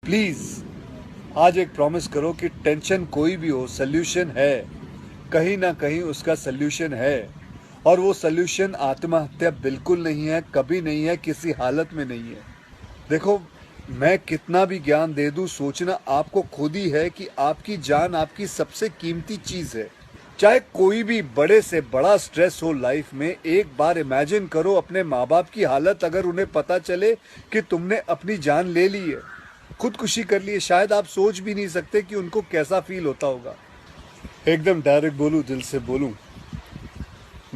Please आज एक promise करो कि टेंशन कोई भी हो, सोल्यूशन है, कहीं ना कहीं उसका सोल्यूशन है। और वो सोल्यूशन आत्महत्या बिल्कुल नहीं है, कभी नहीं है, किसी हालत में नहीं है। देखो, मैं कितना भी ज्ञान दे दूं, सोचना आपको खुद ही है कि आपकी जान आपकी सबसे कीमती चीज है। चाहे कोई भी बड़े से बड़ा स्ट्रेस हो लाइफ में, एक बार इमेजिन करो अपने माँ बाप की हालत अगर उन्हें पता चले कि तुमने अपनी जान ले ली है, खुदकुशी कर ली है। शायद आप सोच भी नहीं सकते कि उनको कैसा फील होता होगा। एकदम डायरेक्ट बोलूं, दिल से बोलूं,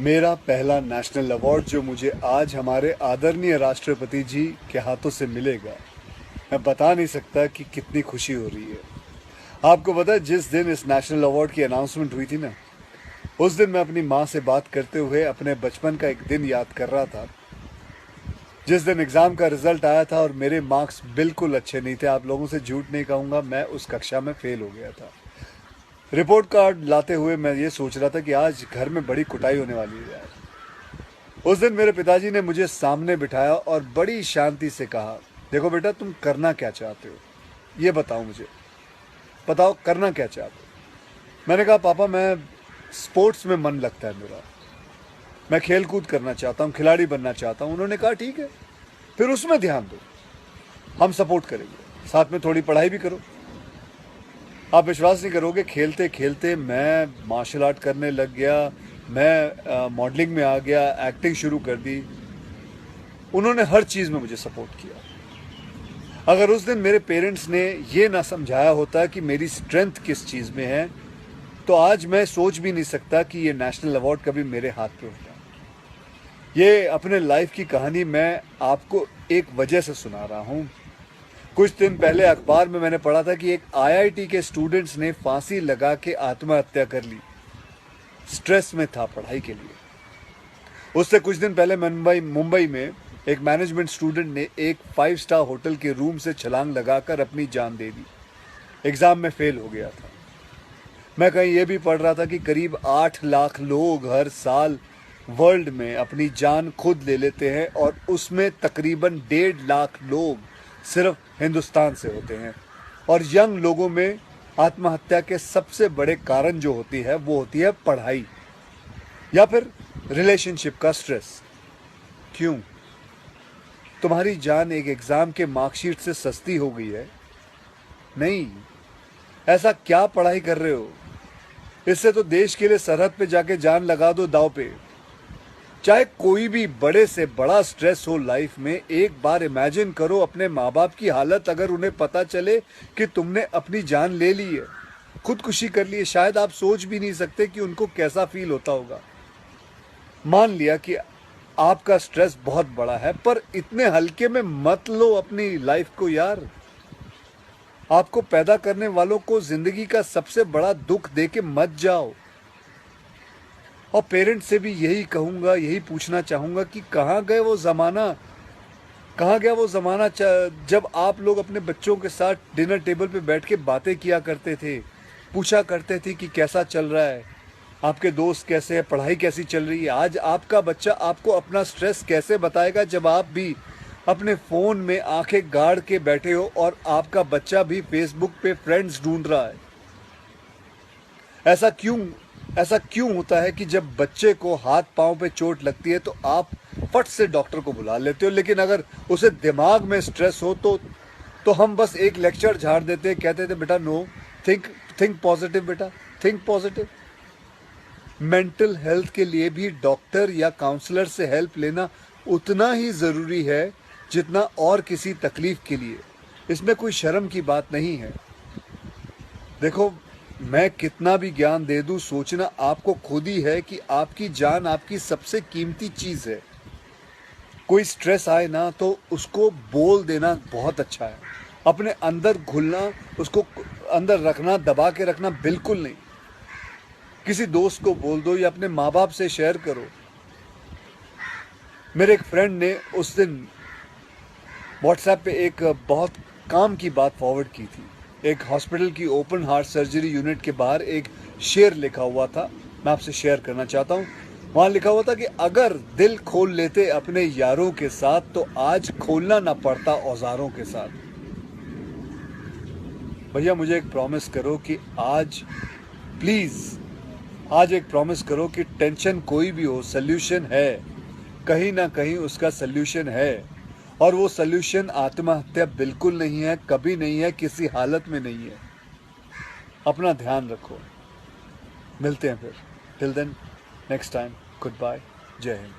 मेरा पहला नेशनल अवार्ड जो मुझे आज हमारे आदरणीय राष्ट्रपति जी के हाथों से मिलेगा, मैं बता नहीं सकता कि कितनी खुशी हो रही है। आपको पता है, जिस दिन इस नेशनल अवार्ड की अनाउंसमेंट हुई थी ना, उस दिन मैं अपनी माँ से बात करते हुए अपने बचपन का एक दिन याद कर रहा था, जिस दिन एग्ज़ाम का रिजल्ट आया था और मेरे मार्क्स बिल्कुल अच्छे नहीं थे। आप लोगों से झूठ नहीं कहूँगा, मैं उस कक्षा में फेल हो गया था। रिपोर्ट कार्ड लाते हुए मैं ये सोच रहा था कि आज घर में बड़ी कुटाई होने वाली है यार। उस दिन मेरे पिताजी ने मुझे सामने बिठाया और बड़ी शांति से कहा, देखो बेटा, तुम करना क्या चाहते हो, ये बताओ मुझे, बताओ करना क्या चाहते हो। मैंने कहा, पापा मैं स्पोर्ट्स में मन लगता है मेरा, मैं खेल कूद करना चाहता हूँ, खिलाड़ी बनना चाहता हूँ। उन्होंने कहा, ठीक है, फिर उसमें ध्यान दो, हम सपोर्ट करेंगे, साथ में थोड़ी पढ़ाई भी करो। आप विश्वास नहीं करोगे, खेलते खेलते मैं मार्शल आर्ट करने लग गया, मैं मॉडलिंग में आ गया, एक्टिंग शुरू कर दी। उन्होंने हर चीज़ में मुझे सपोर्ट किया। अगर उस दिन मेरे पेरेंट्स ने ये ना समझाया होता कि मेरी स्ट्रेंथ किस चीज़ में है, तो आज मैं सोच भी नहीं सकता कि ये नेशनल अवार्ड कभी मेरे हाथ पे होता। ये अपने लाइफ की कहानी मैं आपको एक वजह से सुना रहा हूँ। कुछ दिन पहले अखबार में मैंने पढ़ा था कि एक आईआईटी के स्टूडेंट्स ने फांसी लगा के आत्महत्या कर ली, स्ट्रेस में था पढ़ाई के लिए। उससे कुछ दिन पहले मुंबई में एक मैनेजमेंट स्टूडेंट ने एक 5 स्टार होटल के रूम से छलांग लगाकर अपनी जान दे दी, एग्जाम में फेल हो गया था। मैं कहीं ये भी पढ़ रहा था कि करीब 8 लाख लोग हर साल वर्ल्ड में अपनी जान खुद ले लेते हैं और उसमें तकरीबन 1.5 लाख लोग सिर्फ हिंदुस्तान से होते हैं। और यंग लोगों में आत्महत्या के सबसे बड़े कारण जो होती है वो होती है पढ़ाई या फिर रिलेशनशिप का स्ट्रेस। क्यों? तुम्हारी जान एक एग्जाम के मार्कशीट से सस्ती हो गई है? नहीं। ऐसा क्या पढ़ाई कर रहे हो? इससे तो देश के लिए सरहद पे जाके जान लगा दो दांव पे। चाहे कोई भी बड़े से बड़ा स्ट्रेस हो लाइफ में, एक बार इमेजिन करो अपने माँ बाप की हालत अगर उन्हें पता चले कि तुमने अपनी जान ले ली है, खुदकुशी कर ली है। शायद आप सोच भी नहीं सकते कि उनको कैसा फील होता होगा। मान लिया कि आपका स्ट्रेस बहुत बड़ा है, पर इतने हल्के में मत लो अपनी लाइफ को यार। आपको पैदा करने वालों को जिंदगी का सबसे बड़ा दुख दे के मत जाओ। और पेरेंट्स से भी यही कहूंगा, यही पूछना चाहूंगा कि कहाँ गए वो ज़माना, कहाँ गया वो ज़माना जब आप लोग अपने बच्चों के साथ डिनर टेबल पे बैठ के बातें किया करते थे, पूछा करते थे कि कैसा चल रहा है, आपके दोस्त कैसे हैं, पढ़ाई कैसी चल रही है। आज आपका बच्चा आपको अपना स्ट्रेस कैसे बताएगा जब आप भी अपने फ़ोन में आंखें गाड़ के बैठे हो और आपका बच्चा भी फेसबुक पे फ्रेंड्स ढूंढ रहा है। ऐसा क्यों होता है कि जब बच्चे को हाथ पांव पे चोट लगती है तो आप फट से डॉक्टर को बुला लेते हो, लेकिन अगर उसे दिमाग में स्ट्रेस हो तो हम बस एक लेक्चर झाड़ देते हैं, कहते थे बेटा नो, थिंक पॉजिटिव बेटा, थिंक पॉजिटिव। मेंटल हेल्थ के लिए भी डॉक्टर या काउंसलर से हेल्प लेना उतना ही ज़रूरी है जितना और किसी तकलीफ के लिए। इसमें कोई शर्म की बात नहीं है। देखो, मैं कितना भी ज्ञान दे दूं, सोचना आपको खुद ही है कि आपकी जान आपकी सबसे कीमती चीज़ है। कोई स्ट्रेस आए ना तो उसको बोल देना बहुत अच्छा है। अपने अंदर घुलना, उसको अंदर रखना, दबा के रखना बिल्कुल नहीं। किसी दोस्त को बोल दो या अपने माँ बाप से शेयर करो। मेरे एक फ्रेंड ने उस दिन व्हाट्सएप पे एक बहुत काम की बात फॉरवर्ड की थी। एक हॉस्पिटल की ओपन हार्ट सर्जरी यूनिट के बाहर एक शेर लिखा हुआ था, मैं आपसे शेयर करना चाहता हूँ। वहाँ लिखा हुआ था कि अगर दिल खोल लेते अपने यारों के साथ तो आज खोलना ना पड़ता औजारों के साथ। भैया मुझे एक प्रॉमिस करो कि आज प्लीज़ आज एक प्रॉमिस करो कि टेंशन कोई भी हो, सल्यूशन है, कहीं ना कहीं उसका सल्यूशन है। और वो सल्यूशन आत्महत्या बिल्कुल नहीं है, कभी नहीं है, किसी हालत में नहीं है। अपना ध्यान रखो, मिलते हैं फिर। Till then, next time, goodbye, जय हिंद।